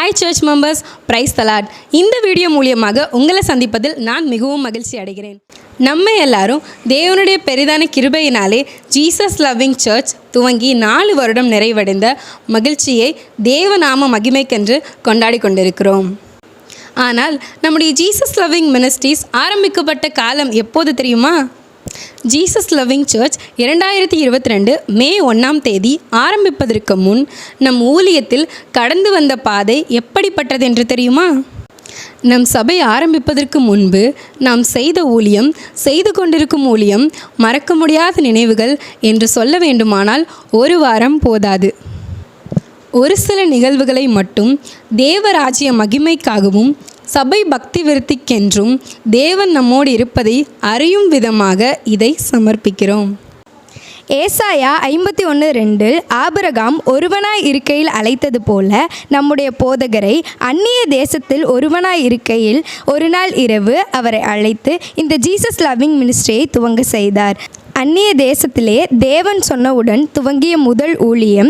Hi church members, praise the Lord. இந்த video மூலியமாக உங்களை சந்திப்பதில் நான் மிகவும் மகிழ்ச்சி அடைகிறேன். நம்ம எல்லாரும் தேவனுடைய பெரிதான கிருபையினாலே ஜீசஸ் லவ்விங் சர்ச் துவங்கி 4 வருடம் நிறைவடைந்த மகிழ்ச்சியை தேவநாம மகிமைக்கென்று கொண்டாடி கொண்டிருக்கிறோம். ஆனால் நம்முடைய ஜீசஸ் லவ்விங் மினிஸ்ட்ரீஸ் ஆரம்பிக்கப்பட்ட காலம் எப்போது தெரியுமா? ஜீசஸ் லவ்விங் சர்ச் 2022 மே 1ஆம் தேதி ஆரம்பிப்பதற்கு முன் நம் ஊழியத்தில் கடந்து வந்த பாதை எப்படிப்பட்டது என்று தெரியுமா? நம் சபை ஆரம்பிப்பதற்கு முன்பு நாம் செய்த ஊழியம், செய்து கொண்டிருக்கும் ஊழியம் மறக்க முடியாத நினைவுகள் என்று சொல்ல வேண்டுமானால் 1 வாரம் போதாது. ஒரு சில நிகழ்வுகளை மட்டும் தேவராஜ்ய மகிமைக்காகவும் சபை பக்தி விருத்திக்கென்றும் தேவன் நம்மோடு இருப்பதை அறியும் விதமாக இதை சமர்ப்பிக்கிறோம். ஏசாயா 51:2 ஆபிரகாம் ஒருவனாய் இருக்கையில் அழைத்தது போல நம்முடைய போதகரை அந்நிய தேசத்தில் ஒருவனாய் இருக்கையில் ஒரு நாள் இரவு அவரை அழைத்து இந்த ஜீசஸ் லவ்விங் மினிஸ்ட்ரியை துவங்க செய்தார். அந்நிய தேசத்திலே தேவன் சொன்னவுடன் துவங்கிய முதல் ஊழியம்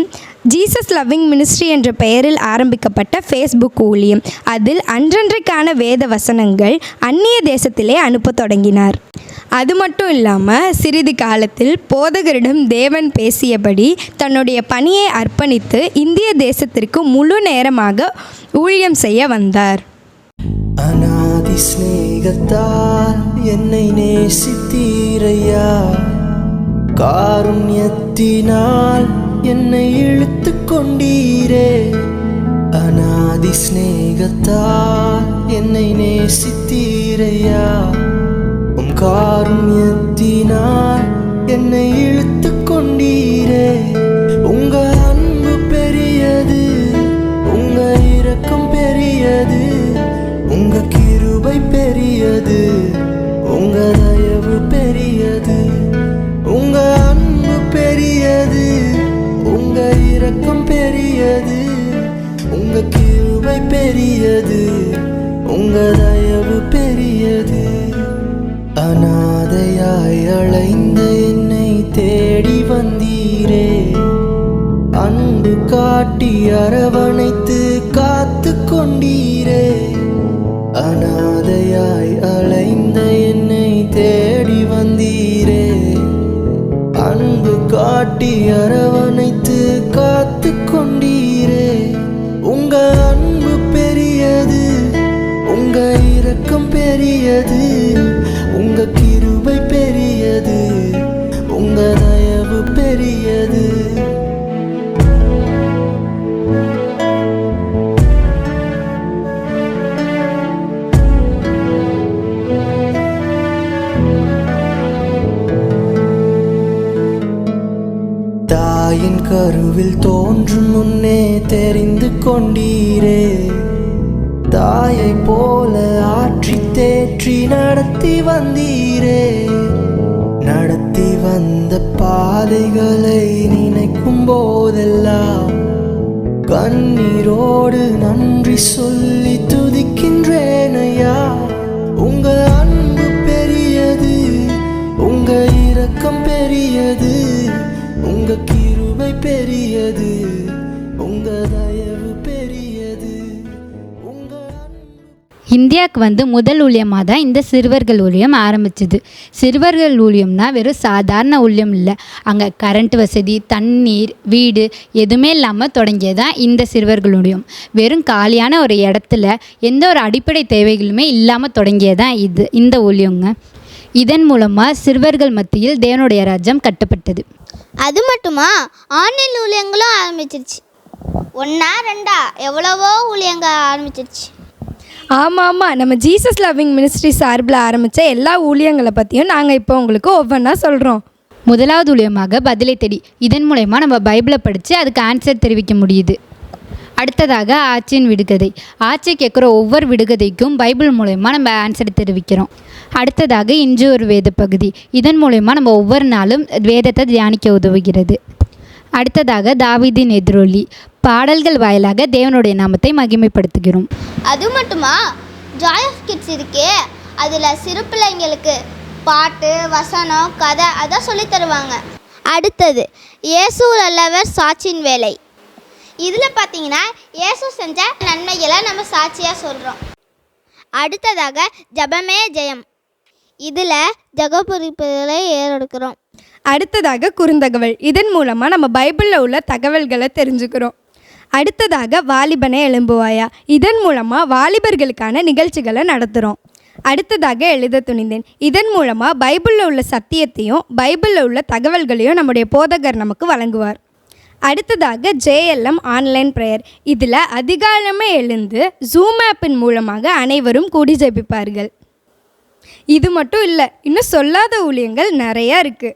ஜீசஸ் லவ்விங் மினிஸ்ட்ரி என்ற பெயரில் ஆரம்பிக்கப்பட்ட ஃபேஸ்புக் ஊழியம். அதில் அன்றன்றைக்கான வேத வசனங்கள் அந்நிய தேசத்திலே அனுப்ப தொடங்கினார். அது மட்டும் இல்லாமல் சிறிது காலத்தில் போதகரிடம் தேவன் பேசியபடி தன்னுடைய பணியை அர்ப்பணித்து இந்திய தேசத்திற்கு முழு நேரமாக ஊழியம் செய்ய வந்தார். அநாதி ஸ்நேகத்தால் என்னை நேசித்தீரையா, காருண்யத்தினால் என்னை இழுத்து கொண்டீரே. அநாதி ஸ்நேகத்தால் என்னை நேசித்தீரையா, உம் காருண்யத்தினால் என்னை இழுத்து கொண்டீரே. உங்க அன்பு பெரியது, உங்க இரக்கம் பெரியது, உங்க கிருபை பெரியது, உங்க தயவு பெரியது. உங்க அன்பு பெரியது, உங்க இரக்கம் பெரியது, உங்க கிருபை பெரியது, உங்க தயவு பெரியது. அநாதையாய் அலைந்த என்னை தேடி வந்தீரே, அன்பு காட்டி அரவணைத்து காத்து கொண்டீரே. அநாதையாய் அலைந்த என்னை தேடி வந்தீரே, அன்பு காட்டி அரவணைத்து காத்து கொண்டீரே. உங்க அன்பு பெரியது, உங்க இரக்கம் பெரியது, உங்க கிருபை பெரியது, உங்க தயவு பெரியது. தாயின் கருவில் தோன்றும் முன்னே தெரிந்து கொண்டீரே, தாயை போல ஆற்றி தேற்றி நடத்தி வந்தீரே. நடத்தி வந்த பாதைகளை நினைக்கும் போதெல்லாம் கண்ணீரோடு நன்றி சொல்லி துதிக்கின்றேனையா. உங்க அன்பு பெரியது, உங்க இரக்கம் பெரியது, உங்க கிருபை பெரியது, உங்க தயவு பெரியது. இந்தியாவுக்கு முதல் ஊழியமாக தான் இந்த சிறுவர்கள் ஊழியம் ஆரம்பிச்சிது. சிறுவர்கள் ஊழியம்னா வெறும் சாதாரண ஊழியம் இல்லை. அங்கே கரண்ட் வசதி, தண்ணீர், வீடு எதுவுமே இல்லாமல் தொடங்கியதான் இந்த சிறுவர்கள் ஊழியம். வெறும் காலியான ஒரு இடத்துல எந்த ஒரு அடிப்படை தேவைகளுமே இல்லாமல் தொடங்கியதான் இந்த ஊழியங்க. இதன் மூலமாக சிறுவர்கள் மத்தியில் தேவனுடைய ராஜ்யம் கட்டப்பட்டது. அது மட்டுமா, ஆன்லைன் ஊழியங்களும் ஆரம்பிச்சிருச்சு. 1 2 எவ்வளவோ ஊழியங்கள் ஆரம்பிச்சிருச்சு. ஆமாம், நம்ம ஜீசஸ் லவ்விங் மினிஸ்ட்ரி சார்பில் ஆரம்பித்த எல்லா ஊழியங்களை பற்றியும் நாங்கள் இப்போ உங்களுக்கு ஒவ்வொன்றா சொல்கிறோம். முதலாவது ஊழியமாக பதிலை தேடி. இதன் மூலயமா நம்ம பைபிளை படித்து அதுக்கு ஆன்சர் தெரிவிக்க முடியுது. அடுத்ததாக ஆட்சியின் விடுகதை. ஆட்சி கேட்குற ஒவ்வொரு விடுகதைக்கும் பைபிள் மூலயமா நம்ம ஆன்சர் தெரிவிக்கிறோம். அடுத்ததாக இன்று ஒரு வேத பகுதி. இதன் மூலயமா நம்ம ஒவ்வொரு நாளும் வேதத்தை தியானிக்க உதவுகிறது. அடுத்ததாக தாவீதின் எதிரொலி. பாடல்கள் வாயிலாக தேவனுடைய நாமத்தை மகிமைப்படுத்துகிறோம். அது மட்டுமா, ஜாய் ஆஃப் கிட்ஸ் இருக்கே, அதில் சிறு பிள்ளைங்களுக்கு பாட்டு, வசனம், கதை அதான் சொல்லி தருவாங்க. அடுத்தது இயேசு நல்லவர் சாட்சியின் வேலை. இதில் பார்த்தீங்கன்னா இயேசு செஞ்ச நன்மைகளை நம்ம சாட்சியாக சொல்கிறோம். அடுத்ததாக ஜெபமே ஜெயம். இதில் ஜெகபுரிப்புகளை ஏறெடுக்கிறோம். அடுத்ததாக குறுந்தகவல். இதன் மூலமாக நம்ம பைபிளில் உள்ள தகவல்களை தெரிஞ்சுக்கிறோம். அடுத்ததாக வாலிபனே எழும்புவாயா. இதன் மூலமாக வாலிபர்களுக்கான நிகழ்ச்சிகளை நடத்துகிறோம். அடுத்ததாக எழுத துணிந்தேன். இதன் மூலமாக பைபிளில் உள்ள சத்தியத்தையும் பைபிளில் உள்ள தகவல்களையும் நம்முடைய போதகர் நமக்கு வழங்குவார். அடுத்ததாக JLM ஆன்லைன் ப்ரேயர். இதில் அதிகாலமே எழுந்து ஜூம் ஆப்பின் மூலமாக அனைவரும் கூடி ஜெபிப்பார்கள். இது மட்டும் இல்லை, இன்னும் சொல்லாத ஊழியங்கள் நிறையா இருக்குது.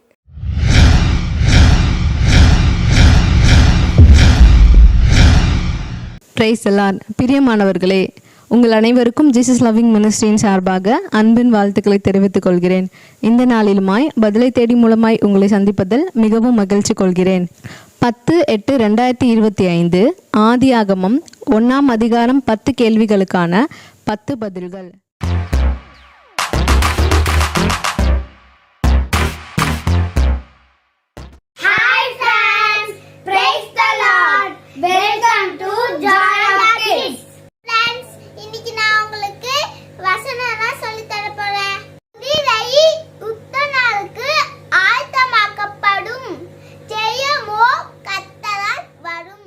பிரைஸ் எல்லாம். பிரியமானவர்களே, உங்கள் அனைவருக்கும் ஜீசஸ் லவ்விங் மினிஸ்ட்ரியின் சார்பாக அன்பின் வாழ்த்துக்களை தெரிவித்துக் கொள்கிறேன். இந்த நாளிலுமாய் பதிலை தேடி மூலமாய் உங்களை சந்திப்பதில் மிகவும் மகிழ்ச்சி கொள்கிறேன். 10/8/2025 ஆதியாகமம் 1ஆம் அதிகாரம் 10 கேள்விகளுக்கான 10 பதில்கள். Welcome to Joy kids. Friends, இன்னைக்கு நான் உங்களுக்கு வசனம்லாம் சொல்லி தர போறேன். குதிரை யுத்த நாளுக்கு ஆயத்தமாக்கப்படும், ஜெயமோ கர்த்தரால் வரும்.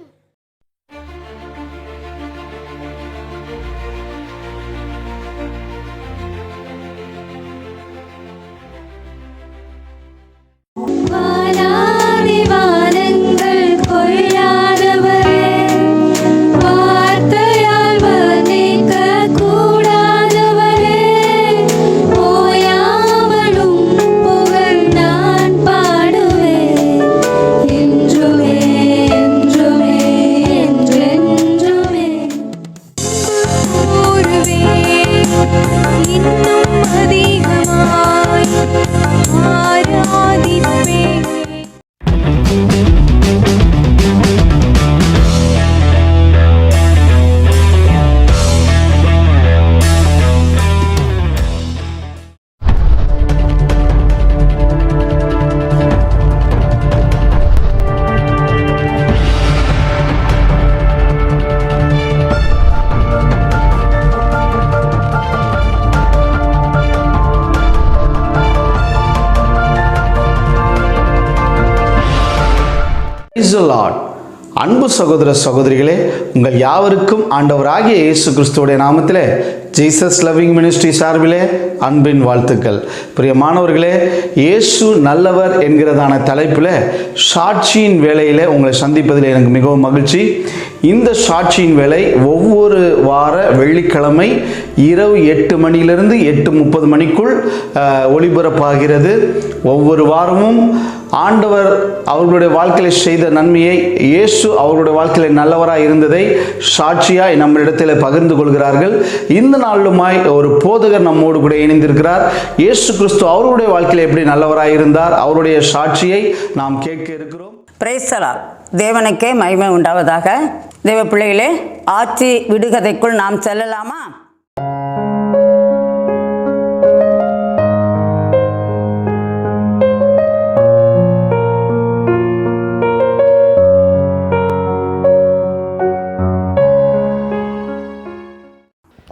அன்பு சகோதர சகோதரிகளே, உங்கள் யாவருக்கும் ஆண்டவராகிய இயேசு கிறிஸ்துவோடைய நாமத்திலே ஜீசஸ் லவ்விங் மினிஸ்ட்ரி சார்பிலே அன்பின் வாழ்த்துக்கள். பிரியமானவர்களே, இயேசு நல்லவர் என்கிறதான தலைப்பில் சாட்சியின் வேளையில் உங்களை சந்திப்பதில் எனக்கு மிகவும் மகிழ்ச்சி. இந்த சாட்சியின் வேலை ஒவ்வொரு வார வெள்ளிக்கிழமை இரவு 8 மணியிலிருந்து 8:30 மணிக்குள் ஒளிபரப்பாகிறது. ஒவ்வொரு வாரமும் ஆண்டவர் அவர்களுடைய வாழ்க்கையில் செய்த நன்மையை, இயேசு அவர்களுடைய வாழ்க்கையில் நல்லவராக இருந்ததை சாட்சியாய் நம்மிடத்தில் பகிர்ந்து கொள்கிறார்கள். இந்த நாளுமாய் ஒரு போதகர் நம்மோடு கூட இணைந்திருக்கிறார். இயேசு கிறிஸ்து அவருடைய வாழ்க்கையில் எப்படி நல்லவராக இருந்தார், அவருடைய சாட்சியை நாம் கேட்க இருக்கிறோம். Price the Lord. தேவனுக்கே மகிமை உண்டாவதாக. தேவ பிள்ளைகளே, ஆட்சி விடுகதைக்குள் நாம் செல்லலாமா?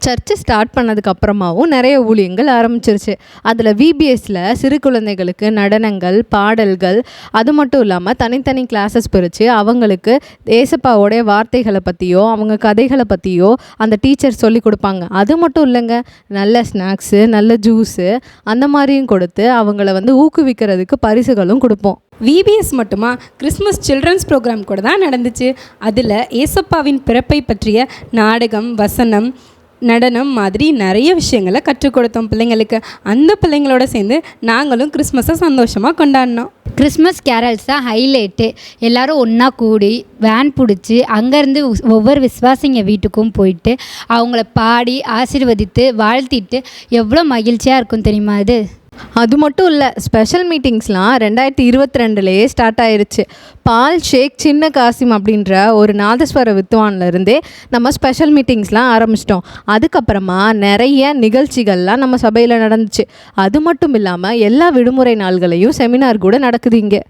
சர்ச்சு ஸ்டார்ட் பண்ணதுக்கப்புறமாவும் நிறைய ஊழியங்கள் ஆரம்பிச்சிருச்சு. அதில் VBSல சிறு குழந்தைகளுக்கு நடனங்கள், பாடல்கள், அது மட்டும் இல்லாமல் தனித்தனி கிளாஸஸ் பிரித்து அவங்களுக்கு ஏசப்பாவோடைய வார்த்தைகளை பற்றியோ அவங்க கதைகளை பற்றியோ அந்த டீச்சர் சொல்லி கொடுப்பாங்க. அது மட்டும் இல்லைங்க, நல்ல ஸ்நாக்ஸு, நல்ல ஜூஸு அந்த மாதிரியும் கொடுத்து அவங்கள ஊக்குவிக்கிறதுக்கு பரிசுகளும் கொடுப்போம். VBS மட்டுமா, கிறிஸ்மஸ் சில்ட்ரன்ஸ் ப்ரோக்ராம் கூட தான் நடந்துச்சு. அதில் ஏசப்பாவின் பிறப்பை பற்றிய நாடகம், வசனம், நடனம் மாதிரி நிறைய விஷயங்களை கற்றுக் கொடுத்தோம் பிள்ளைங்களுக்கு. அந்த பிள்ளைங்களோட சேர்ந்து நாங்களும் கிறிஸ்மஸை சந்தோஷமாக கொண்டாடினோம். கிறிஸ்மஸ் கேரல்ஸ் தான் ஹைலைட்டு. எல்லோரும் ஒன்றா கூடி வேன் பிடிச்சி அங்கேருந்து ஒவ்வொரு விசுவாசிங்க வீட்டுக்கும் போயிட்டு அவங்கள பாடி ஆசீர்வதித்து வாழ்த்திட்டு எவ்வளோ மகிழ்ச்சியாக இருக்கும் தெரியுமா? அது மட்டும் இல்லை, ஸ்பெஷல் மீட்டிங்ஸ்லாம் 2022 ஸ்டார்ட் ஆயிருச்சு. பால் ஷேக் சின்ன காசிம் அப்படின்ற ஒரு நாதஸ்வர வித்வான்லேருந்தே நம்ம ஸ்பெஷல் மீட்டிங்ஸ்லாம் ஆரம்பிச்சிட்டோம். அதுக்கப்புறமா நிறைய நிகழ்ச்சிகள்லாம் நம்ம சபையில் நடந்துச்சு. அது மட்டும் இல்லாமல் எல்லா விடுமுறை நாள்களையும் செமினார் கூட நடக்குது இங்கே.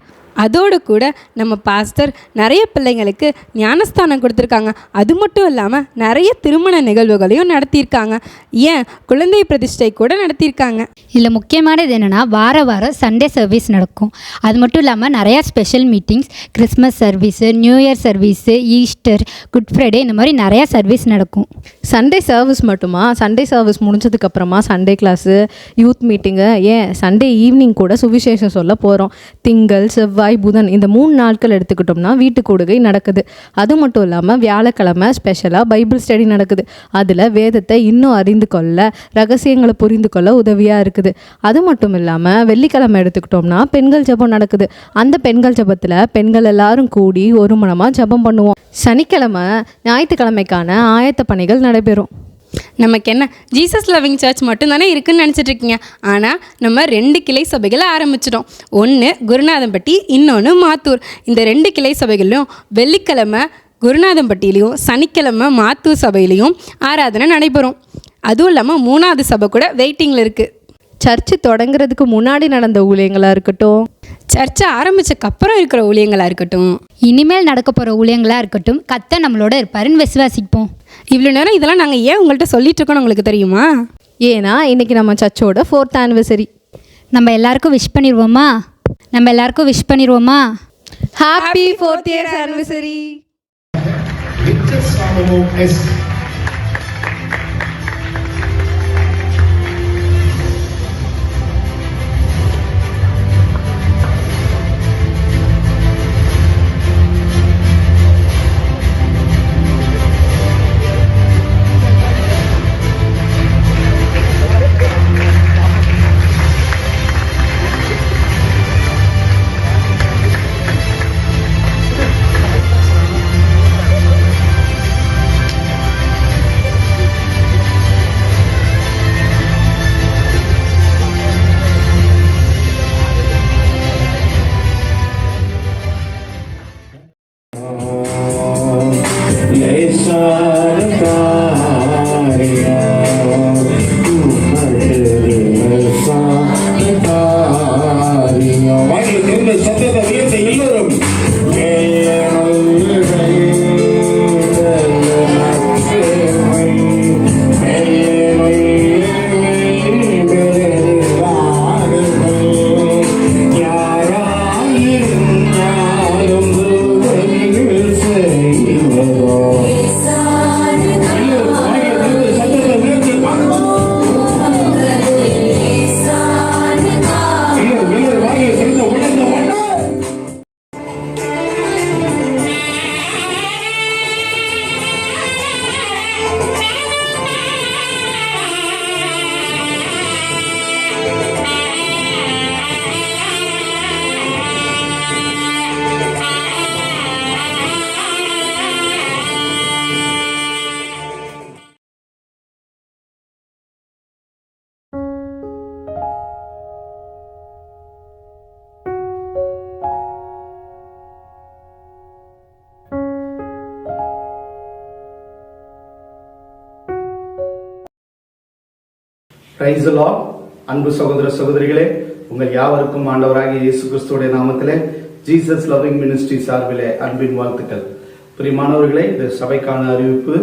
அதோடு கூட நம்ம பாஸ்டர் நிறைய பிள்ளைங்களுக்கு ஞானஸ்தானம் கொடுத்துருக்காங்க. அது மட்டும் இல்லாமல் நிறைய திருமண நிகழ்வுகளையும் நடத்தியிருக்காங்க. ஏன் குழந்தை பிரதிஷ்டை கூட நடத்தியிருக்காங்க. இதில் முக்கியமானது என்னென்னா வாரம் சண்டே சர்வீஸ் நடக்கும். அது மட்டும் இல்லாமல் நிறையா special meetings, Christmas service, new year service, Easter, Good Friday, இந்த மாதிரி நிறையா சர்வீஸ் நடக்கும். சண்டே சர்வீஸ் மட்டுமா? சண்டே சர்வீஸ் முடிஞ்சதுக்கப்புறமா சண்டே கிளாஸு, யூத் மீட்டிங்கு, ஏன் சண்டே ஈவினிங் கூட சுவிசேஷம் சொல்ல போகிறோம். திங்கள், செவ்வாய், புதன் இந்த 3 நாட்கள் எடுத்துக்கிட்டோம்னா வீட்டு கூடுகை நடக்குது. அது மட்டும் இல்லாமல் வியாழக்கிழமை ஸ்பெஷலாக பைபிள் ஸ்டடி நடக்குது. அதில் வேதத்தை இன்னும் அறிந்து கொள்ள, ரகசியங்களை புரிந்து கொள்ள உதவியாக இருக்குது. அது மட்டும் இல்லாமல் வெள்ளிக்கிழமை எடுத்துக்கிட்டோம்னா பெண்கள் ஜெபம் நடக்குது. அந்த பெண்கள் ஜெபத்தில் பெண்கள் எல்லாரும் கூடி ஒரு மனமாக ஜெபம் பண்ணுவோம். சனிக்கிழமை ஞாயிற்றுக்கிழமைக்கான ஆயத்த பணிகள் நடைபெறும். நமக்கு என்ன ஜீசஸ் லவ்விங் சர்ச் மட்டும்தானே இருக்குன்னு நினச்சிட்டு இருக்கீங்க. ஆனால் நம்ம 2 கிளை சபைகளை ஆரம்பிச்சிட்டோம். ஒன்று குருநாதம்பட்டி, இன்னொன்று மாத்தூர். இந்த 2 கிளை சபைகளிலும் வெள்ளிக்கிழமை குருநாதம்பட்டியிலையும் சனிக்கிழமை மாத்தூர் சபையிலையும் ஆராதனை நடைபெறும். அதுவும் இல்லாமல் 3வது சபை கூட வெயிட்டிங்கில் இருக்குது. சர்ச்சு தொடங்குறதுக்கு முன்னாடி நடந்த ஊழியங்களாக இருக்கட்டும், சர்ச்சை ஆரம்பித்தக்கப்புறம் இருக்கிற ஊழியங்களாக இருக்கட்டும், இனிமேல் நடக்க போகிற ஊழியங்களாக இருக்கட்டும், கர்த்தர் நம்மளோட இருப்பாருன்னு விசுவாசிப்போம். இவ்வளோ நேரம் இதெல்லாம் நாங்கள் ஏன் உங்கள்கிட்ட சொல்லிட்டு இருக்கோன்னு உங்களுக்கு தெரியுமா? ஏன்னா இன்றைக்கி நம்ம சர்ச்சோட 4th ஆனிவர்சரி. நம்ம எல்லாருக்கும் விஷ் பண்ணிடுவோமா? Happy 4th year anniversary. Praise the Lord. அன்பு சகோதர சகோதரிகளே, உங்கள் யாவருக்கும் ஆண்டவராகிய இயேசு கிறிஸ்துவுடைய நாமத்திலே ஜீசஸ் லவ்விங் மினிஸ்ட்ரி சார்பிலே அன்பின் வாழ்த்துக்கள். பிரியமானவர்களே, இந்த சபைக்கான அறிவிப்பு.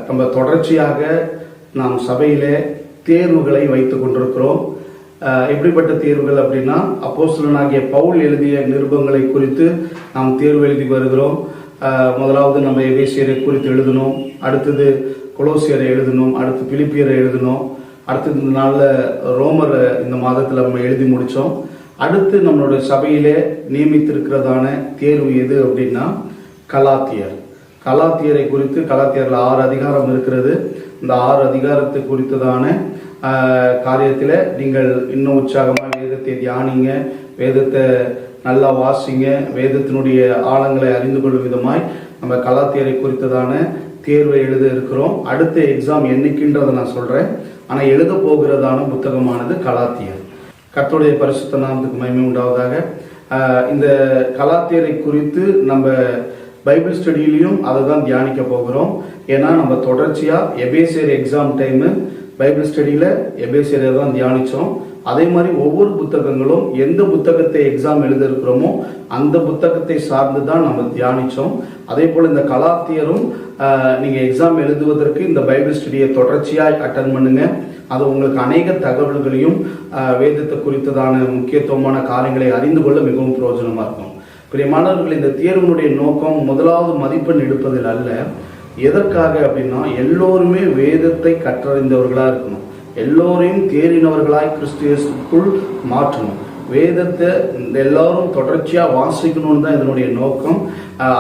நம்ம தொடர்ச்சியாக நாம் சபையிலே தேர்வுகளை வைத்துக் கொண்டிருக்கிறோம். எப்படிப்பட்ட தேர்வுகள் அப்படின்னா, அப்போஸ்தலனாகிய பவுல் எழுதிய நிருபங்களை குறித்து நாம் தேர்வு எழுதி வருகிறோம். முதலாவது நம்ம எபேசியரை குறித்து எழுதணும், அடுத்தது கொலோசியரை எழுதணும், அடுத்து பிலிப்பியரை எழுதணும், அடுத்தது இந்த நாளில் ரோமர் இந்த மாதத்தில் நம்ம எழுதி முடித்தோம். அடுத்து நம்மளுடைய சபையிலே நியமித்திருக்கிறதான தேர்வு எது அப்படின்னா கலாத்தியர். கலாத்தியரை குறித்து, கலாத்தியரில் 6 அதிகாரம் இருக்கிறது. இந்த 6 அதிகாரத்தை குறித்ததான காரியத்தில் நீங்கள் இன்னும் உற்சாகமாக வேதத்தை தியானிங்க, வேதத்தை நல்லா வாசிங்க, வேதத்தினுடைய ஆழங்களை அறிந்து கொள்ளும் விதமாய் நம்ம கலாத்தியரை குறித்ததான தேர்வை எழுத இருக்கிறோம். அடுத்த எக்ஸாம் என்னைக்குன்றதை நான் சொல்கிறேன். ஆனால் எழுத போகிறதான புத்தகமானது கலாத்தியர். கர்த்தருடைய பரிசுத்த நாமத்துக்கு மகிமை உண்டாவதாக. இந்த கலாத்தியரை குறித்து நம்ம பைபிள் ஸ்டடியிலையும் அதை தான் தியானிக்க போகிறோம். ஏன்னா நம்ம தொடர்ச்சியாக எபேசியர் எக்ஸாம் டைமு பைபிள் ஸ்டடியில் எபேசியரை தான் தியானித்தோம். அதே மாதிரி ஒவ்வொரு புத்தகங்களும் எந்த புத்தகத்தை எக்ஸாம் எழுத இருக்கிறோமோ அந்த புத்தகத்தை சார்ந்து தான் நம்ம தியானித்தோம். அதே போல் இந்த கலாத்தியரும் நீங்கள் எக்ஸாம் எழுதுவதற்கு இந்த பைபிள் ஸ்டடியை தொடர்ச்சியாக அட்டன் பண்ணுங்க. அது உங்களுக்கு அநேக தகவல்களையும் வேதத்தை குறித்ததான முக்கியத்துவமான காரியங்களை அறிந்து கொள்ள மிகவும் பிரயோஜனமாக இருக்கும். பிரியமானவர்கள், இந்த தேர்வினுடைய நோக்கம் முதலாவது மதிப்பெண் எடுப்பதில் அல்ல. எதற்காக அப்படின்னா, எல்லோருமே வேதத்தை கற்றறிந்தவர்களாக இருக்கணும், எல்லோரையும் தேறினவர்களாய் கிறிஸ்து இயேசுக்குள் மாற்றணும். வேதத்தை எல்லாரும் தொடர்ச்சியாக வாசிக்கணும்னு தான் இதனுடைய நோக்கம்.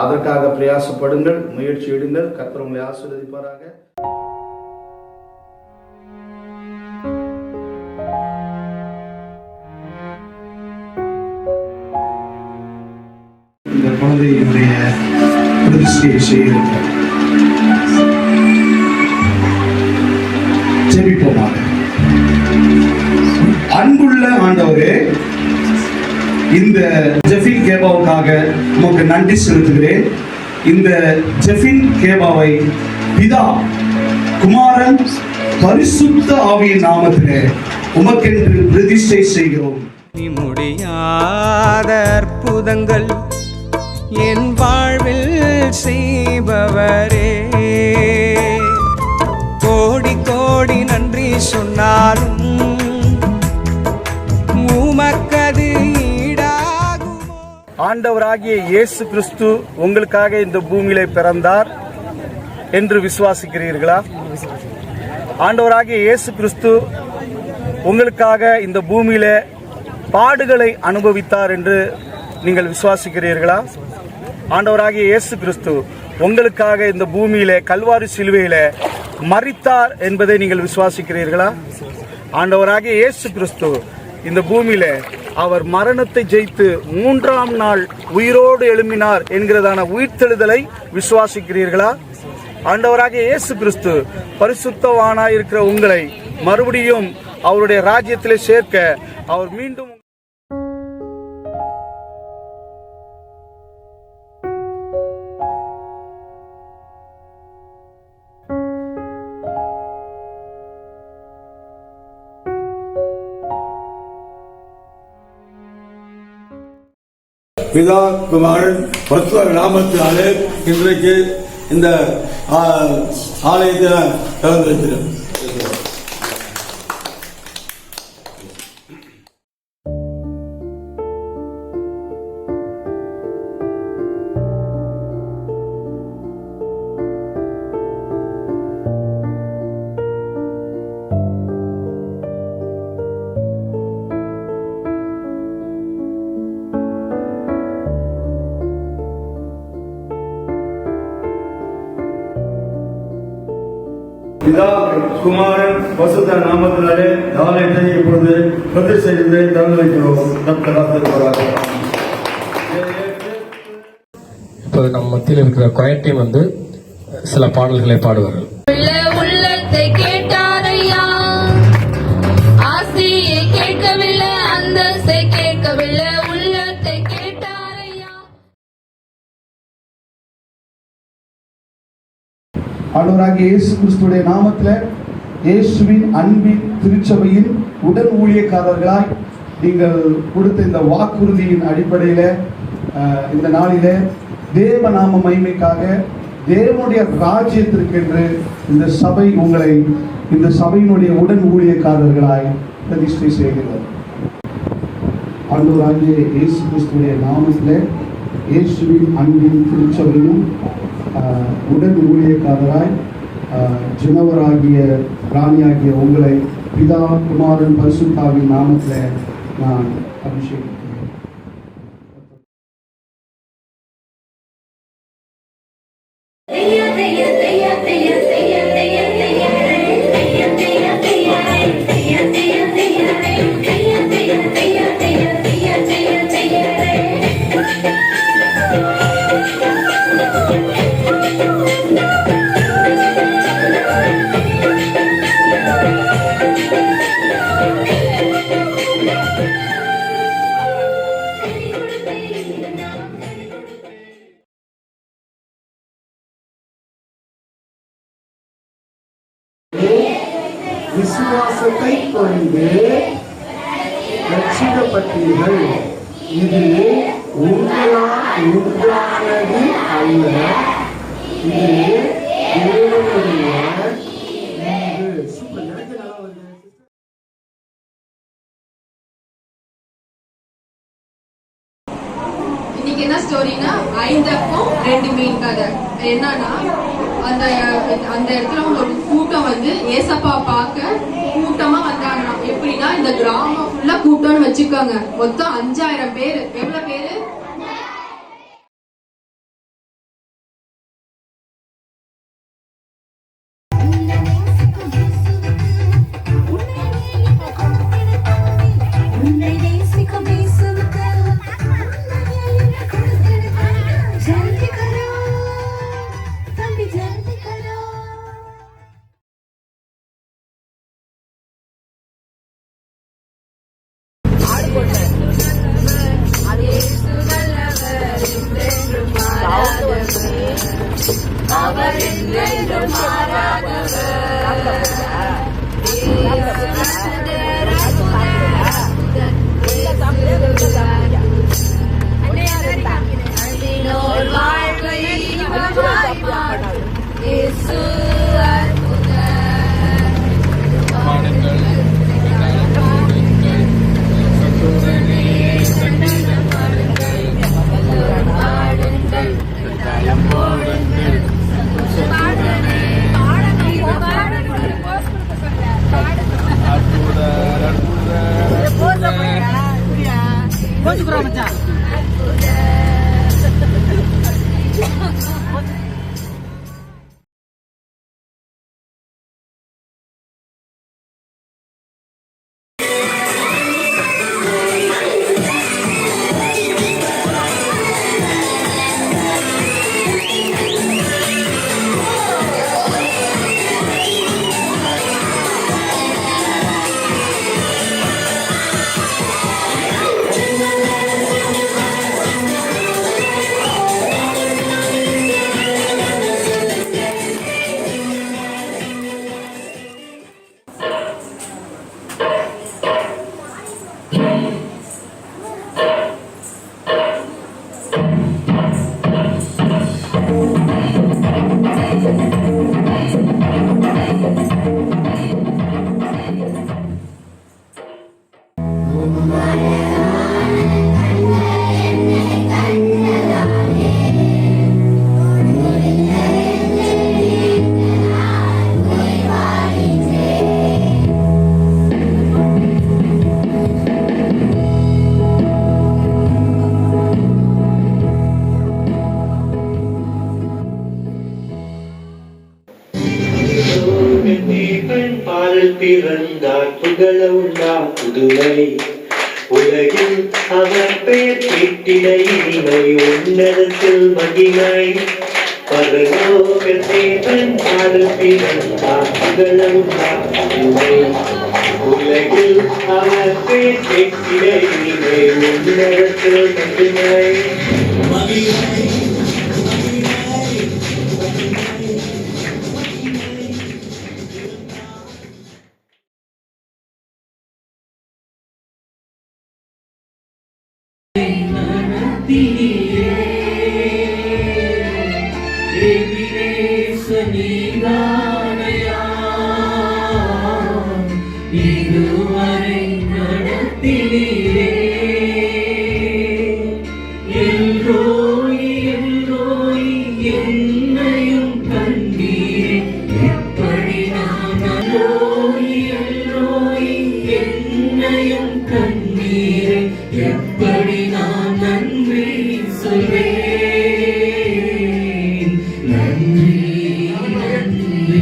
அதற்காக பிரயாசப்படுங்கள், முயற்சி எடுங்கள். கர்த்தர் உங்களை ஆசீர்வதிப்பாராக. இந்த குழந்தையினுடைய பிரதிஷ்டையை செய்ய ஜெபிப்போமாக. அன்புள்ள ஆண்டவரே, இந்த ஜெஃபின் கேபாவுக்காக உமக்கு நன்றி செலுத்துகிறேன். இந்த ஜெஃபின் கேபாவை பிதா, குமாரன், பரிசுத்த ஆவியின் நாமத்திலே உமக்கென்று பிரதிஷ்டை செய்கிறோம். முடியாத அற்புதங்கள் என் வாழ்வில் செய்பவரே, கோடி கோடி நன்றி சொன்னாலும் உமக்கது ஈடாகுமோ? ஆண்டவராகிய இயேசு கிறிஸ்து உங்களுக்காக இந்த பூமியிலே பிறந்தார் என்று விசுவாசிக்கிறீர்களா? ஆண்டவராகிய இயேசு கிறிஸ்து உங்களுக்காக இந்த பூமியில பாடுகளை அனுபவித்தார் என்று நீங்கள் விசுவாசிக்கிறீர்களா? ஆண்டவராகிய இயேசு கிறிஸ்து உங்களுக்காக இந்த பூமியில கல்வாரி சிலுவையில மரித்தார் என்பதை நீங்கள் விசுவாசிக்கிறீர்களா? ஆண்டவராகிய இயேசு கிறிஸ்து இந்த பூமியில அவர் மரணத்தை ஜெயித்து 3ஆம் நாள் உயிரோடு எழும்பினார் என்கிறதான உயிர்த்தெழுதலை விசுவாசிக்கிறீர்களா? ஆண்டவராகிய இயேசு கிறிஸ்து பரிசுத்தவானாய் இருக்கிற உங்களை மறுபடியும் அவருடைய ராஜ்யத்திலே சேர்க்க அவர் மீண்டும் பிதா குமாரன் பரிசுத்த நாமத்தினாலே இன்றைக்கு இந்த ஆலயத்தில் திறந்திருக்கிறோம். பிதா குமாரன் பரிசுத்த நாமத்தினாலே ஆலயத்தை இப்பொழுது பிரதிஷ்டை செய்து திறந்து வைக்கிறோம். இப்போது நம்ம மத்தியில் இருக்கிற கொயர் டீம் வந்து சில பாடல்களை பாடுவார்கள். உள்ளத்தை கேட்டாரையா, ஆசையை கேட்கவில்லை, அந்தஸ்தை கேட்கவில்லை, உள்ளத்தை கேட்டாரையா. ஆண்டவராகிய இயேசு கிறிஸ்துவின் நாமத்தில் இயேசுவின் அன்பின் திருச்சபையின் உடன் ஊழியக்காரர்களாய் நீங்கள் கொடுத்த இந்த வாக்குறுதியின் அடிப்படையில் இந்த நாளிலே தேவ நாம மகிமைக்காக தேவனுடைய ராஜ்யத்திற்கென்று இந்த சபை உங்களை இந்த சபையினுடைய உடன் ஊழியக்காரர்களாய் பிரதிஷ்டை செய்கிறது. ஆண்டவராகிய இயேசு கிறிஸ்துவின் நாமத்தில் இயேசுவின் அன்பின் திருச்சபையும் உடன் ஊழியக்காரராய் ஜனவராகிய ராணியாகிய உங்களை பிதா குமாரன் பரிசுத்தாவின் நாமத்தில் நான் அபிஷேகிக்கிறேன். விசுவாசத்தை கொண்டு ரட்சிக்கப்பட்டீர்கள். இது உங்களால் உண்டானது அல்ல, இது தேவனுடைய ஈவு. சூப்பர், எனக்கு நல்லா வருது. இன்னைக்கு என்ன ஸ்டோரினா 5 அப்பம் 2 மீன் கதை. என்னன்னா அந்த அந்த இடத்துல ஒரு கூட்டம் வந்து ஏசப்பா பார்க்க கூட்டமா வந்தாங்க. எப்படின்னா இந்த கிராமம் ஃபுல்லா கூட்டம்னு வச்சுக்கோங்க. மொத்தம் 5000 பேர். எவ்வளவு பேரு? பிறந்தார் புகழ உண்டா புதுமை உலகில் அவர் பெயர் கேட்டிட இனிமை உன்னதத்தில் மகிமை பரலோக தேவன் பாடல் பிறந்தார் புகழ உண்டா புதுமை உலகில் அவர் பெயர் கேட்டிட இனிமை உன்னதத்தில் மகிமை இதுவரை நடத்தினீரே எல்லோய் எல்லோய் என்னையும் கண்டீரே எப்படி நான் எல்லோய் எல்லோய் என்னையும் கண்டீரே எப்படி நான் நன்றி சொல்வேன் நன்றி நன்றி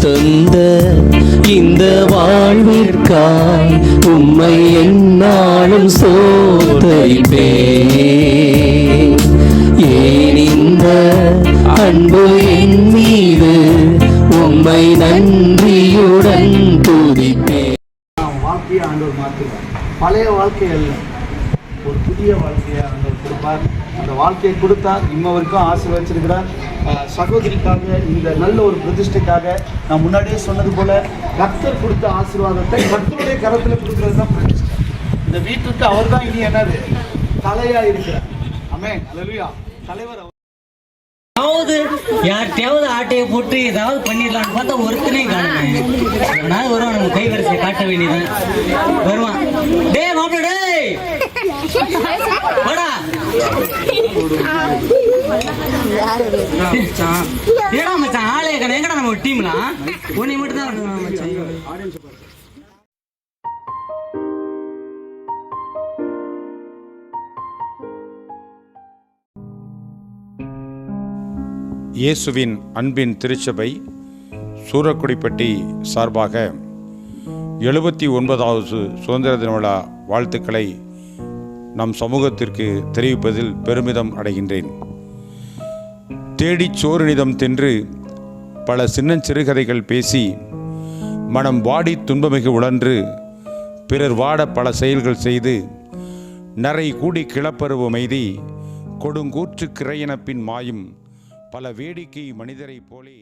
தந்த இந்த வாழ்விற்காய் உம்மை என்னாலும் சோதரிப்பேன். ஏன் இந்த அன்பு என் மீது உம்மை நன்றியுடன் துதிப்பேன். வாழ்க்கையை ஆண்டவர் மாற்றுவார். பழைய வாழ்க்கை அல்ல, ஒரு புதிய வாழ்க்கையை ஆண்டவர் கொடுப்பார். அந்த வாழ்க்கையை கொடுத்தார், இன்னவருக்கும் ஆசீர்வதிச்சிருக்கிறார். சகோதரிக்காக, இந்த நல்ல ஒரு பிரதிஷ்டைக்காக நான் முன்னாடியே சொன்னது போல கர்த்தர் கொடுத்த ஆசீர்வாதத்தை கர்த்தருடைய கரத்தில் கொடுக்கிறது தான் பிரதிஷ்டை. இந்த வீட்டுக்கு அவர் தான் இனி என்னது தலையா இருக்கிறார். ஆமென், அல்லேலூயா. தலைவர் யார்கிட்டயாவது ஆட்டையை போட்டு ஏதாவது பண்ணிடலான்னு பார்த்தா ஒருத்தனே காணுமே. அதனால வருவான், நம்ம கை வரிசையை காட்ட வேண்டியதான். வருவான், டே மாப்பிள்ள டே வாடா. ஏடா மச்சான் ஆளே கடை எங்கடா நம்ம டீம்லாம் உன்னை மட்டும் தான் மச்சான். இயேசுவின் அன்பின் திருச்சபை சூரக்குடிப்பட்டி சார்பாக 79வது சுதந்திர தின விழா வாழ்த்துக்களை நம் சமூகத்திற்கு தெரிவிப்பதில் பெருமிதம் அடைகின்றேன். தேடிச் சோறுநிதம் தின்று பல சின்னஞ்சிறுகதைகள் பேசி மனம் வாடி துன்பமிகு உழன்று பிறர் வாட பல செயல்கள் செய்து நரை கூடி கிளப்பருவ மெய்தி கொடுங்கூற்று கிரையனப்பின் மாயும் பல வேடிக்கை மனிதரைப் போலே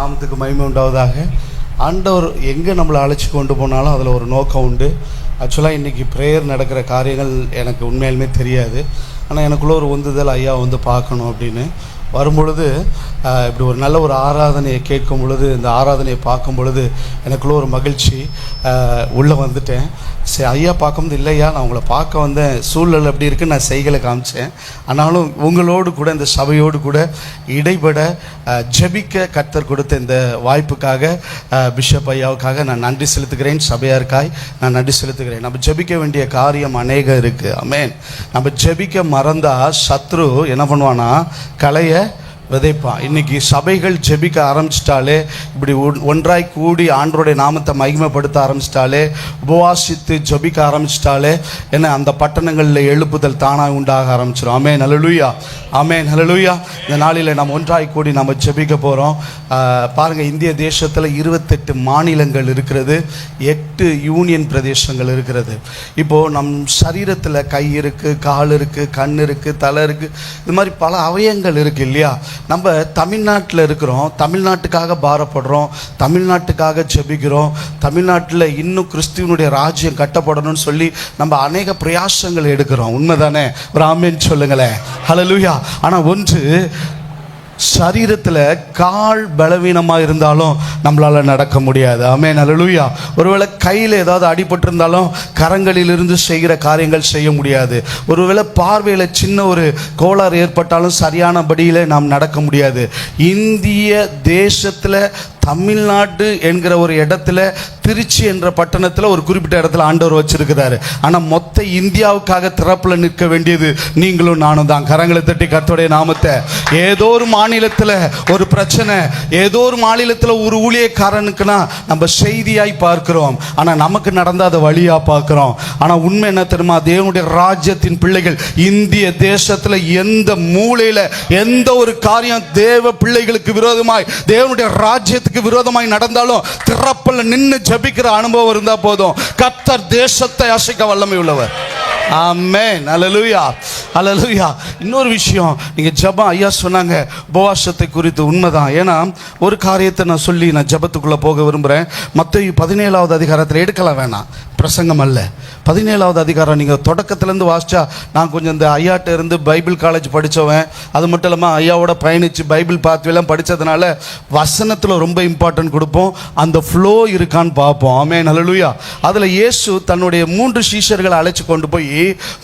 நாமத்துக்கு மகிமை உண்டாவதாக. ஆண்டவர் எங்கே நம்மளை அழைச்சி கொண்டு போனாலும் அதில் ஒரு நோக்கம் உண்டு. ஆக்சுவலாக இன்றைக்கி ப்ரேயர் நடக்கிற காரியங்கள் எனக்கு உண்மையாலுமே தெரியாது. ஆனால் எனக்குள்ளே ஒரு உந்துதல், ஐயா வந்து பார்க்கணும் அப்படின்னு வரும்பொழுது, இப்படி ஒரு நல்ல ஒரு ஆராதனையை கேட்கும் பொழுது, இந்த ஆராதனையை பார்க்கும் பொழுது எனக்குள்ளே ஒரு மகிழ்ச்சி. உள்ளே வந்துட்டேன். சரி, ஐயா பார்க்கும்போது இல்லையா நான் உங்களை பார்க்க வந்தேன், சூழ்நிலை எப்படி இருக்குன்னு நான் செய்களை காமிச்சேன். ஆனாலும் உங்களோடு கூட இந்த சபையோடு கூட இடைபட ஜெபிக்க கர்த்தர் கொடுத்த இந்த வாய்ப்புக்காக பிஷப் ஐயாவுக்காக நான் நன்றி செலுத்துகிறேன். சபையாருக்காய் நான் நன்றி செலுத்துகிறேன். நம்ம ஜெபிக்க வேண்டிய காரியம் அநேகம் இருக்குது. ஆமென். நம்ம ஜெபிக்க மறந்தால் சத்ரு என்ன பண்ணுவானா, கலையை விதைப்பான். இன்றைக்கி சபைகள் ஜெபிக்க ஆரம்பிச்சிட்டாலே, இப்படி ஒன்றாய் கூடி ஆண்டவருடைய நாமத்தை மகிமைப்படுத்த ஆரம்பிச்சிட்டாலே, உபவாசித்து ஜெபிக்க ஆரம்பிச்சிட்டாலே என்ன அந்த பட்டணங்களில் எழுப்புதல் தானாக உண்டாக ஆரம்பிச்சிடும். ஆமென் ஹல்லேலூயா, ஆமென் ஹல்லேலூயா. இந்த நாளில் நம்ம ஒன்றாய் கூடி நம்ம ஜெபிக்க போகிறோம். பாருங்கள், இந்திய தேசத்தில் 28 மாநிலங்கள் இருக்கிறது, 8 யூனியன் பிரதேசங்கள் இருக்கிறது. இப்போது நம் சரீரத்தில் கை இருக்குது, கால் இருக்குது, கண் இருக்குது, தலை இருக்குது, இது மாதிரி பல அவயங்கள் இருக்குது இல்லையா? நம்ம தமிழ்நாட்டில் இருக்கிறோம், தமிழ்நாட்டுக்காக பாரப்படுறோம், தமிழ்நாட்டுக்காக ஜெபிக்கிறோம், தமிழ்நாட்டில் இன்னும் கிறிஸ்துவனுடைய ராஜ்யம் கட்டப்படணும்னு சொல்லி நம்ம அநேக பிரயாசங்கள் எடுக்கிறோம். உண்மைதானே? ஒரு ஆமென் சொல்லுங்களேன். ஹல்லேலூயா. ஆனால் ஒன்று, சரீரத்தில் கால் பலவீனமாக இருந்தாலும் நம்மளால் நடக்க முடியாது. ஆமென் ஹல்லேலூயா. ஒருவேளை கையில் ஏதாவது அடிபட்டிருந்தாலும் கரங்களிலிருந்து செய்கிற காரியங்கள் செய்ய முடியாது. ஒருவேளை பார்வையில் சின்ன ஒரு கோளாறு ஏற்பட்டாலும் சரியானபடியில் நாம் நடக்க முடியாது. இந்திய தேசத்தில் தமிழ்நாடு என்கிற ஒரு இடத்துல, திருச்சி என்ற பட்டணத்தில் ஒரு குறிப்பிட்ட இடத்துல ஆண்டவர் வச்சிருக்கிறாரு. ஆனால் மொத்த இந்தியாவுக்காக திறப்பில் நிற்க வேண்டியது நீங்களும் நானும் தான். கரங்களை தட்டி கர்த்தருடைய நாமத்தை. ஏதோ ஒரு மாநிலத்தில் ஒரு பிரச்சனை, ஏதோ ஒரு மாநிலத்தில் ஒரு ஊழியக்காரனுக்குன்னா நம்ம செய்தியாய் பார்க்கிறோம், ஆனால் நமக்கு நடந்த அதை வழியாக பார்க்குறோம். ஆனால் உண்மை என்ன தெரியுமா? தேவனுடைய ராஜ்யத்தின் பிள்ளைகள் இந்திய தேசத்தில் எந்த மூலையில் எந்த ஒரு காரியம் தேவ பிள்ளைகளுக்கு விரோதமாய், தேவனுடைய ராஜ்யத்துக்கு விரோதமாய் நடந்தாலும் திறப்பல நின்று ஜெபிக்கிற அனுபவம் இருந்தா போதும். கர்த்தர் தேசத்தை அசைக்க வல்லமை உள்ளவர். ஆமென் ஹல்லேலூயா, ஹல்லேலூயா. இன்னொரு விஷயம், நீங்க ஜெபம் ஐயா சொன்னாங்க உபவாசத்தை குறித்து, உண்மைதான். ஏன்னா ஒரு காரியத்தை நான் சொல்லி நான் ஜெபத்துக்குள்ள போக விரும்புகிறேன். மத்தேயு 17வது அதிகாரத்தில் எடுக்கலாம், வேணாம், பிரசங்கம் அல்ல. 17வது அதிகாரம் நீங்கள் தொடக்கத்திலேருந்து வாசிச்சா, நான் கொஞ்சம் இந்த ஐயாட்ட இருந்து பைபிள் காலேஜ் படித்தவன், அது மட்டும் இல்லாமல் ஐயாவோட பயணித்து பைபிள் பாத்வேலாம் படித்ததுனால வசனத்தில் ரொம்ப இம்பார்ட்டன்ட் கொடுப்போம், அந்த ஃப்ளோ இருக்கான்னு பார்ப்போம். ஆமென் ஹல்லேலூயா. அதில் இயேசு தன்னுடைய 3 சீஷர்களை அழைச்சி கொண்டு போய்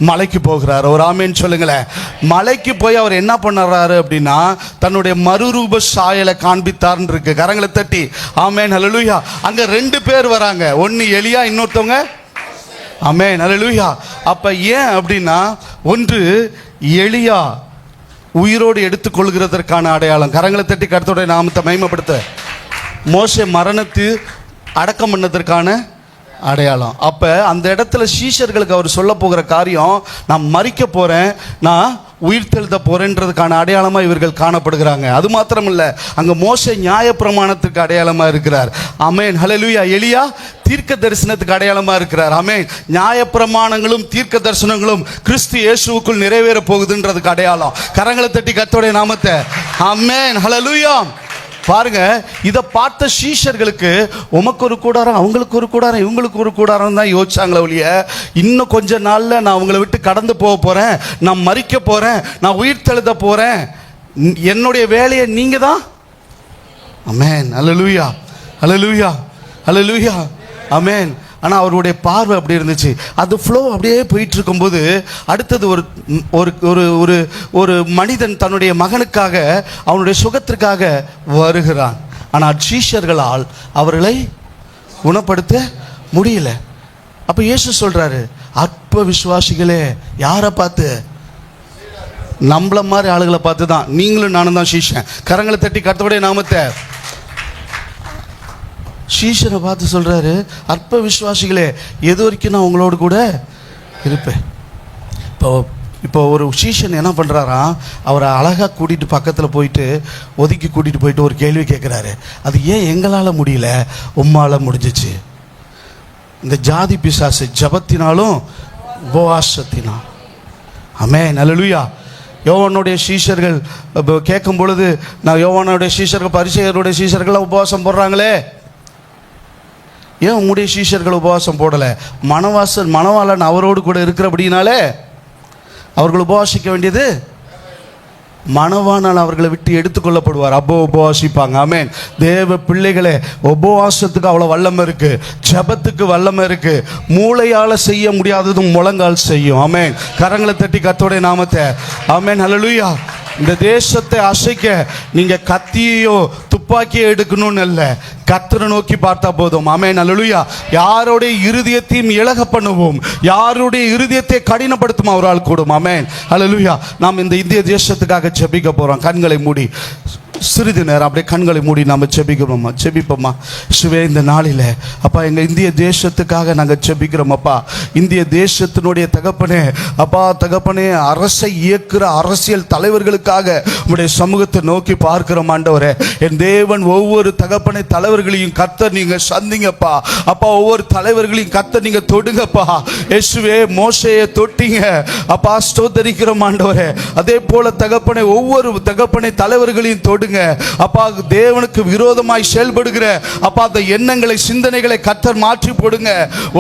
மலைக்கு போகிறார். ஒரு ஆமென் சொல்லுங்களேன். மலைக்கு போய் அவர் என்ன பண்ணுறாரு அப்படின்னா, தன்னுடைய மறுரூப சாயலை காண்பித்தார்ன்னு இருக்கு. கரங்களை தட்டி ஆமென் ஹல்லேலூயா. அங்கே 2 பேர் வராங்க, ஒன்று எலியா, இன்னொருத்தவங்க ஆமென் ஹல்லேலூயா. அப்போ ஏன் அப்படின்னா, ஒன்று எலியா உயிரோடு எடுத்துக்கொள்கிறதற்கான அடையாளம். கரங்களை தட்டி கர்த்தருடைய நாமத்தை மகிமைப்படுத்த. மோசே மரணத்து அடக்கம் பண்ணதற்கான அடையாளம். அப்போ அந்த இடத்துல சீஷர்களுக்கு அவர் சொல்ல போகிற காரியம், நான் மரிக்க போகிறேன், நான் உயிர்த்தெழுத போகிறேன்றதுக்கான அடையாளமாக இவர்கள் காணப்படுகிறாங்க. அது மாத்திரமில்ல, அங்கே மோசே நியாயப்பிரமாணத்துக்கு அடையாளமாக இருக்கிறார். ஆமென் ஹல்லேலூயா. எலியா தீர்க்க தரிசனத்துக்கு அடையாளமாக இருக்கிறார். ஆமென். நியாயப்பிரமாணங்களும் தீர்க்க தரிசனங்களும் கிறிஸ்து இயேசுவுக்குள் நிறைவேற போகுதுன்றதுக்கு அடையாளம். கரங்களை தட்டி கர்த்தருடைய நாமத்தை ஆமென் ஹல்லேலூயா. பாருங்க, இதை பார்த்த சீஷர்களுக்கு உமக்கு ஒரு கூடாரம், அவங்களுக்கு ஒரு கூடாரம், இவங்களுக்கு ஒரு கூடாரம் தான் யோசிச்சாங்களே ஒழிய, இன்னும் கொஞ்ச நாளில் நான் உங்களை விட்டு கடந்து போக போகிறேன், நான் மரிக்க போகிறேன், நான் உயிர் தெழுத போகிறேன், என்னுடைய வேலையை நீங்கள் தான். ஆமென் ஹல்லேலூயா, ஹல்லேலூயா, ஹல்லேலூயா, ஆமென். ஆனால் அவருடைய பார்வை அப்படி இருந்துச்சு. அது ஃப்ளோ அப்படியே போயிட்டு இருக்கும்போது, அடுத்தது ஒரு ஒரு ஒரு ஒரு மனிதன் தன்னுடைய மகனுக்காக, அவனுடைய சுகத்திற்காக வருகிறான். ஆனால் சீஷர்களால் அவர்களை குணப்படுத்த முடியல. அப்போ இயேசு சொல்கிறாரு, அற்ப விசுவாசிகளே. யாரை பார்த்து? நம்மள மாதிரி ஆளுகளை பார்த்து தான். நீங்களும் நானும் தான் சீஷன். கரங்களை தட்டி கர்த்தருடைய நாமத்தை. சீஷனை பார்த்து சொல்கிறாரு, அற்ப விசுவாசிகளே, எது வரைக்கும் நான் உங்களோடு கூட இருப்பேன். இப்போ ஒரு சீஷன் என்ன பண்ணுறாராம், அவரை அழகாக கூட்டிகிட்டு பக்கத்தில் போயிட்டு ஒதுக்கி கூட்டிகிட்டு போயிட்டு ஒரு கேள்வி கேட்குறாரு. அது ஏன் எங்களால் முடியல, உம்மால் முடிஞ்சிச்சு? இந்த ஜாதி பிசாசு ஜபத்தினாலும் உபவாசத்தினால். ஆமென் ஹல்லேலூயா. யோவானுடைய சீஷர்கள் கேட்கும் பொழுது, நான் யோவானுடைய சீஷர்கள் பரிசேயருடைய சீஷர்கள் உபவாசம் போடுறாங்களே, ஏன் உங்களுடைய சீஷர்கள் உபவாசம் போடலை? மணவாளன் அவரோடு கூட இருக்கிறபடினாலே அவர்கள் உபவாசிக்க வேண்டியது, மணவானால் அவர்களை விட்டு எடுத்துக்கொள்ளப்படுவார். அப்போ உபவாசிப்பாங்க. ஆமென். தேவ பிள்ளைகளே, உபவாசத்துக்கு அவ்வளோ வல்லமை இருக்கு, ஜெபத்துக்கு வல்லமை இருக்கு. மூளையால் செய்ய முடியாததும் முழங்கால் செய்யும். ஆமென். கரங்களை தட்டி கர்த்தருடைய நாமத்தை ஆமென் ஹல்லேலூயா. இந்த தேசத்தை அசைக்க நீங்க கத்தியோ துப்பாக்கியோ எடுக்கணும்னு இல்லை, கர்த்தரை நோக்கி பார்த்தா போதும். ஆமென் ஹல்லேலூயா. யாருடைய இருதயத்தையும் இலக பண்ணுவோம், யாருடைய இருதயத்தை கடினப்படுத்தும் அவரால் கூடும். ஆமென் ஹல்லேலூயா. நாம் இந்த இந்திய தேசத்துக்காக ஜெபிக்க போறோம். கண்களை மூடி சிறிது நேரம் அப்படியே கண்களை மூடி நாம் ஜெபிக்கிறோம்மா, ஜெபிப்போம்மா. சிவே, இந்த நாளில் அப்பா எங்கள் இந்திய தேசத்துக்காக நாங்கள் ஜெபிக்கிறோம். அப்பா இந்திய தேசத்தினுடைய தகப்பனே, அப்பா தகப்பனே, அரசை இயக்குகிற அரசியல் தலைவர்களுக்காக உங்களுடைய சமூகத்தை நோக்கி பார்க்கிறோம். ஆண்டவரே, என் தேவன் ஒவ்வொரு தகப்பனை தலைவர்களையும் கர்த்தர் நீங்கள் சந்திங்கப்பா. அப்பா ஒவ்வொரு தலைவர்களையும் கர்த்தர் நீங்கள் தொடுங்கப்பா. இயேசுவே, மோசேயை தொட்டீங்க அப்பா, ஸ்தோத்தரிக்கிறோம் ஆண்டவரே. அதே போல தகப்பனை ஒவ்வொரு தகப்பனை தலைவர்களையும் தொடுங்க அப்பா. தேவனுக்கு விரோதமாய் செயல்படுகிற அப்பா அந்த எண்ணங்களை சிந்தனைகளை கர்த்தர் மாற்றி போடுங்க.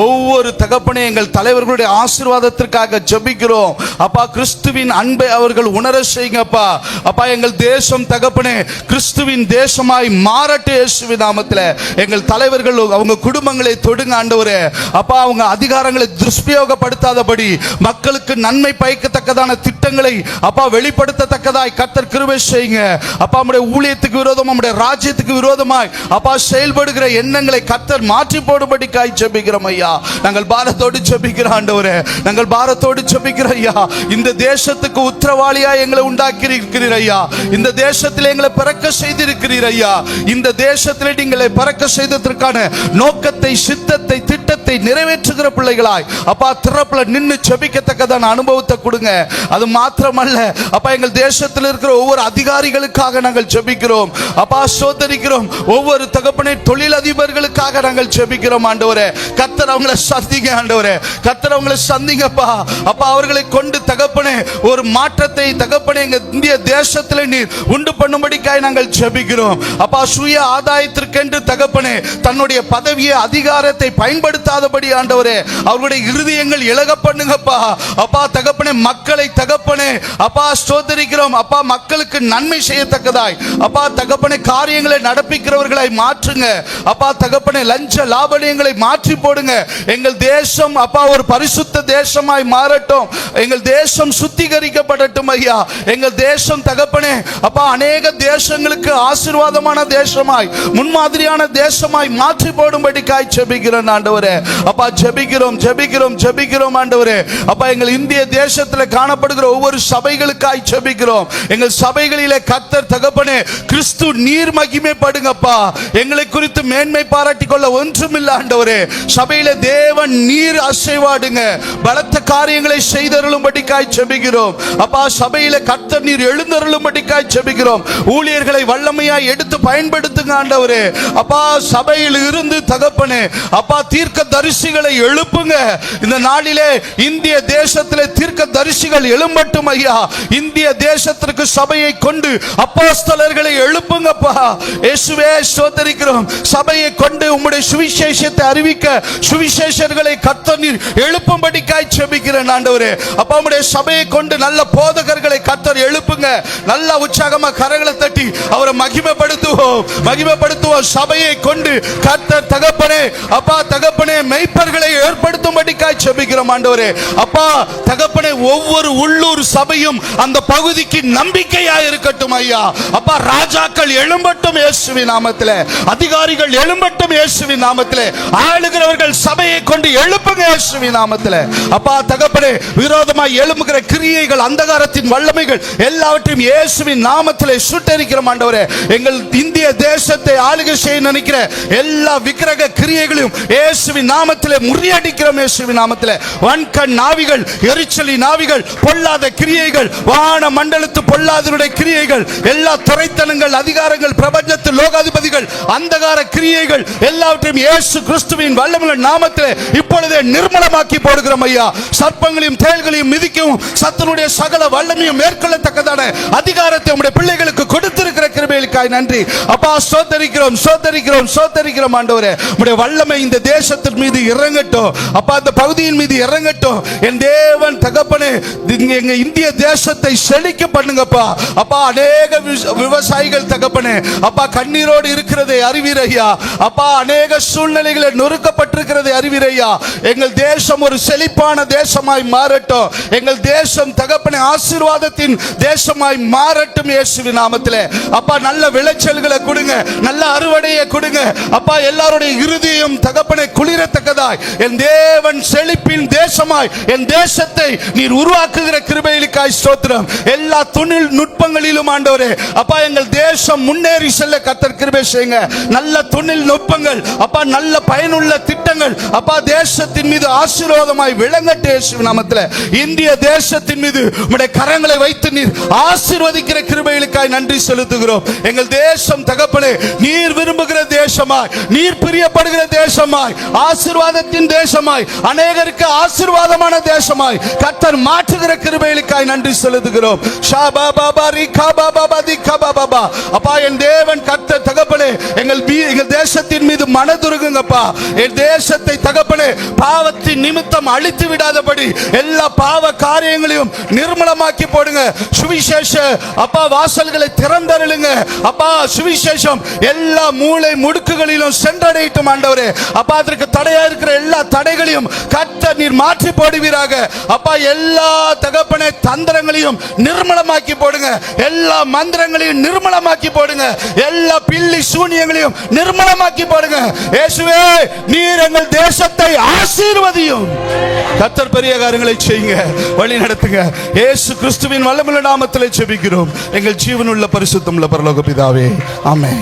ஒவ்வொரு தகப்பனே எங்கள் தலைவர்களுடைய ஆசீர்வாதத்திற்காக ஜெபிக்கிறோம் அப்பா. கிறிஸ்துவின் அன்பை அவர்கள் உணர செய்யுங்கப்பா. அப்பா எங்கள் தேசம் தகப்பனே கிறிஸ்துவின் தேசமாய் மாறட்டு இயேசுவின் நாமத்தில். எங்கள் தலைவர்கள் அவங்க குடும்பங்களை தொடுங்க ஆண்டவரே. அப்பா அவங்க அதிகாரங்களை துஷ்பிரயோகப்படுத்தாதபடி மக்களுக்கு நன்மை பயக்கத்தக்கதான திட்டங்களை அப்பா வெளிப்படுத்தத்தக்கதாய் கர்த்தர் கிருபை செய்யுங்க அப்பா. ஊழியத்துக்கு விரோதமா, நம்முடைய ராஜ்யத்துக்கு விரோதமாய் அப்பா செயல்படுகிற எண்ணங்களை கர்த்தர் மாற்றி போடும்படிக்காய் ஜெபிக்கிறோம் ஐயா. நாங்கள் பாரத்தோடு ஜெபிக்கிறோம் ஆண்டவரே, நாங்கள் பாரத்தோடு ஜெபிக்கிறோம் ஐயா. இந்த தேசத்துக்கு உத்தரவாளியா எங்களை உண்டாக்கி இருக்கிறீர் ஐயா. இந்த தேசத்தில் எங்களை பிறக்க செய்திருக்கிறீர் ஐயா. இந்த தேசத்தில் நீங்களை பிறக்க செய்ததற்கான நோக்கத்தை, சித்தத்தை, திட்டத்தை நிறைவேற்றுகிற பிள்ளைகளாய் அப்பா திறப்புல நின்று ஜெபிக்கத்தக்கதான அனுபவத்தை கொடுங்க. அது மாத்திரமல்ல அப்பா, எங்கள் தேசத்தில் இருக்கிற ஒவ்வொரு அதிகாரிகளுக்காக நாங்கள் ஜெபிக்கிறோம் அப்பா, சோதரிக்கிறோம். ஒவ்வொரு தகப்பனை தொழிலதிபர்களுக்காக நாங்கள் ஜெபிக்கிறோம் ஆண்டவரே. கர்த்தர் அவங்களை சந்திங்க ஆண்டவரே, கர்த்தர் அவங்களை சந்திங்கப்பா. அப்பா அவர்களை கொண்டு தகப்பனே ஒரு மாற்றத்தை தகப்பனே எங்க இந்திய தேசத்தில் நீர் உண்டு பண்ணும்படிக்காய் நாங்கள் ஜெபிக்கிறோம் அப்பா. சுய ஆதாயத்திற்கென்று தகப்பனே தன்னுடைய பதவியை, அதிகாரத்தை பயன்படுத்தாதபடி ஆண்டவரே அவர்களுடைய இருதயங்கள் இலக பண்ணுங்கப்பா. அப்பா தகப்பனே மக்களை தகப்பனே அப்பா ஸ்தோத்திரிக்கிறோம் அப்பா. மக்களுக்கு நன்மை செய்யத்தக்கதாய் அப்பா தகப்பனே காரியங்களை நடப்பிக்கிறவர்களாய் மாற்றுங்க அப்பா. தகப்பனே லஞ்ச லாபணியங்களை மாற்றி போடுங்க. எங்கள் தேசம் அப்பா ஒரு பரிசுத்த தேசமாய் மாறட்டும். எங்கள் தேசம் சுத்திகரிக்கப்படட்டும் ஐயா. எங்கள் தேசம் தகப்பனே அப்பா அநேக தேசங்களுக்கு ஆசீர்வாதமான தேசமாய், முன்மாதிரியான தேசமாய் மாற்றி போடும்படிக்காய் ஜெபிக்கிறோம் ஆண்டவரே. அப்பா ஜெபிக்கிறோம் ஜெபிக்கிறோம் ஜெபிக்கிறோம் ஆண்டவரே. அப்பா எங்கள் இந்திய தேசத்தில் காணப்படுகிற ஒவ்வொரு சபைகளுக்காய் ஜெபிக்கிறோம். எங்கள் சபைகளிலே கர்த்தர் தகப்பனே கிறிஸ்து நீர் மகிமைப்படுங்கப்பா. எங்களை குறித்து மேன்மை பாராட்டிக் கொள்ள ஒன்றுமில்லை ஆண்டவரே. சபையில தேவன் நீர் அசைவாடுங்க. பலத்த காரியங்களை செய்தருளும்படிக்காய் ஜெபிக்கிறோம் அப்பா. சபையில கர்த்தர் நீர் எழுந்தருளும்படிக்காய் ஜெபிக்கிறோம். ஊழியர்களை வல்லமையாய் எடுத்து பயன்படுத்துங்க ஆண்டவரே. அப்பா சபையில் இருந்து தகப்பனே அப்பா தீர்க்க தரிசிகளை எழுப்புங்க. இந்த நாளிலே இந்திய தேசத்திலே தீர்க்க தரிசிகள் எழும்பட்டும் ஐயா. இந்திய தேசத்திற்கு சபையை கொண்டு அப்போஸ்தலர்களை எழுப்புங்கப்பா. இயேசுவே ஸ்தோத்திரிக்கிறோம். சபையை கொண்டு உம்முடைய சுவிசேஷத்தை அறிவிக்க சுவிசேஷர்களை கர்த்தர் நீர் எழுப்பும்படிக்காய் ஜெபிக்கிறேன் ஆண்டவரே. அப்பா உம்முடைய சபையை கொண்டு நல்ல போதகர்களை கர்த்தர் எழுப்புங்க. நல்ல உற்சாகமா கரங்களை தட்டி அவரை மகிமைப்படுத்துவோம் மகிமைப்படுத்துவோம். சபையை கொண்டு கர்த்தர் தகப்பனே அப்பா தகப்பனே மெய்ப்பர்களை ஏற்படுத்தும்படிக்காய் ஜெபிக்கிறோம் ஆண்டவரே. அப்பா தகப்பனே ஒவ்வொரு உள்ளூர் சபையும் அந்த பகுதிக்கு நம்பிக்கையா இருக்கட்டும் ஐயா. அப்பா ராஜாக்கள் எழும்பட்டும் இயேசுவின் நாமத்திலே. அதிகாரிகள் எழும்பட்டும் இயேசுவின் நாமத்திலே. ஆளுகிறவர்கள் சபையை கொண்டு எழுப்புங்க இயேசுவின் நாமத்திலே. அப்பா தகப்பனே விரோதமாய் எழும்புகிற கிரியைகள், அந்தகாரத்தின் வல்லமைகள் எல்லாவற்றையும் இயேசுவின் நாமத்திலே சுட்டெரிக்கிறோம் ஆண்டவரே. எங்கள் இந்திய தேசத்தை ஆளுகை செய்ய நினைக்கிற எல்லா விக்கிரக கிரியைகளையும் இயேசுவின் நாமத்திலே முறியடிக்கிறோம் இயேசுவின் நாமத்தில். வன்கண் நாவிகள், எரிச்சலின் நாவிகள், பொல்லாத கிரியைகள், வான மண்டலத்து பொல்லாதனுடைய கிரியைகள், எல்லா துரைத்தனங்கள், அதிகாரங்கள், பிரபஞ்சத்து லோகாதிபதிகள், அந்தகார கிரியைகள் எல்லாவற்றையும் இயேசு கிறிஸ்துவின் வல்லமையுள்ள நாமத்தில் இப்பொழுதே நிர்மலமாக்கி போடுகிறோம் ஐயா. சர்ப்பங்களையும் தேள்களையும் மிதிக்கவும் சத்துனுடைய சகல வல்லமையும் மேற்கொள்ளத்தக்கதான அதிகாரத்தை உம்முடைய பிள்ளைகளுக்கு கொடுத்திருக்கிற கிருபைகளுக்காய் நன்றி அப்பா. சோதரிக்கிறோம் ஆண்டவரே. உம்முடைய வல்லமை இந்த தேசத்தின் மீது இறங்கட்டும் அப்பா, அந்த பகுதியின் மீது இறங்கட்டும். என் தேவன் தகப்பனே, எங்க இந்திய தேசத்தை செழிக்க பண்ணுங்கப்பா. அப்பா, அநேக விவசாயிகள் தகப்பனே அப்பா கண்ணீரோடு இருக்கிறதை அறிவீரையா. அப்பா, அநேக சூழ்நிலைகளை நொறுக்கப்பட்டிருக்கிறதை அறிவீரையா. எங்கள் தேசம் ஒரு செழிப்பான தேசமாய் மாறட்டும். எங்கள் தேசம் தகப்பனே ஆசீர்வாதத்தின் தேசமாய் மாறட்டும் இயேசுவின் நாமத்திலே. அப்பா, நல்ல விளைச்சல்களை கொடுங்க, நல்ல அறுவடையை கொடுங்க அப்பா. எல்லாருடைய இருதயம் தகப்பனே குளிரத்தக்கதாய் என் தேவன் செழிப்பின் தேசமாய் என் தேசத்தை நீர் உருவாக்குகிற கிருபைகளுக்காய் ஸ்தோத்திரம். எல்லா தொழில் நுட்பங்களிலும் ஆண்டவரே அப்பா, எங்கள் தேசம் முன்னேறி செல்ல கர்த்தர் கிருபை செய்யுங்க. நல்ல தொழில் நுட்பங்கள் அப்பா, நல்ல பயனுள்ள திட்டங்கள் அப்பா தேசத்தின் மீது ஆசீர்வாதமாய் விளங்கட்டும் இயேசுவின் நாமத்திலே. இந்திய தேசத்தின் மீது உம்முடைய கரங்களை வைத்து நீர் ஆசீர்வதிக்கிற கிருபைகளுக்காய் நன்றி செலுத்துகிறோம். எங்கள் தேசம் தகப்பனே நீர் விரும்புகிற தேசமாய், நீர் பிரியப்படுகிற தேசமாய், ஆசீர்வாதத்தின் தேசமாய், அநேகருக்கு ஆசீர்வாதமான தேசமாய் கர்த்தர் மாற்றுகிற கிருபைகளுக்காய் நன்றி செலுத்துகிறோம். அப்பா, என் தேவன் கர்த்தர் தகப்பனே எங்கள் தேசத்தின் மீது மனதுருகுங்கப்பா. என் தேசத்தை தகப்பனே பாவத்தின் நிமித்தம் அழித்து விடாதபடி எல்லா பாவ காரியங்களையும் நிர்மலமாக்கி போடுங்க. சுவிசேஷ அப்பா வாசல்களை திறந்தருளுங்க அப்பா. சுவிசேஷம் எல்லா மூலை முடுக்குகளிலும் சென்றடையட்டும் ஆண்டவரே அப்பா. அதற்கு தடையா இருக்கிற எல்லா தடைகளையும் கர்த்தர் நீர் மாற்றி போடுவீராக அப்பா. எல்லா தகப்பனே தந்திரங்களையும் நிர்மலமாக்கி போடுங்க. எல்லா மந்திரங்களையும் நிர்மலமாக்கி போடுங்க. எல்லா பில்லி சூனியங்களையும் நிர்மலமாக்கி போடுங்க. இயேசுவே, நீர் எங்கள் தேசத்தை ஆசீர்வதியும். கர்த்தர் பெரிய காரியங்களை செய்யுங்க, வழி நடத்துங்க. இயேசு கிறிஸ்துவின் வல்லமையுள்ள நாமத்திலே ஜெபிக்கிறோம் எங்கள் ஜீவனுள்ள பரிசுத்தமுள்ள பரலோக பிதாவே, ஆமென்.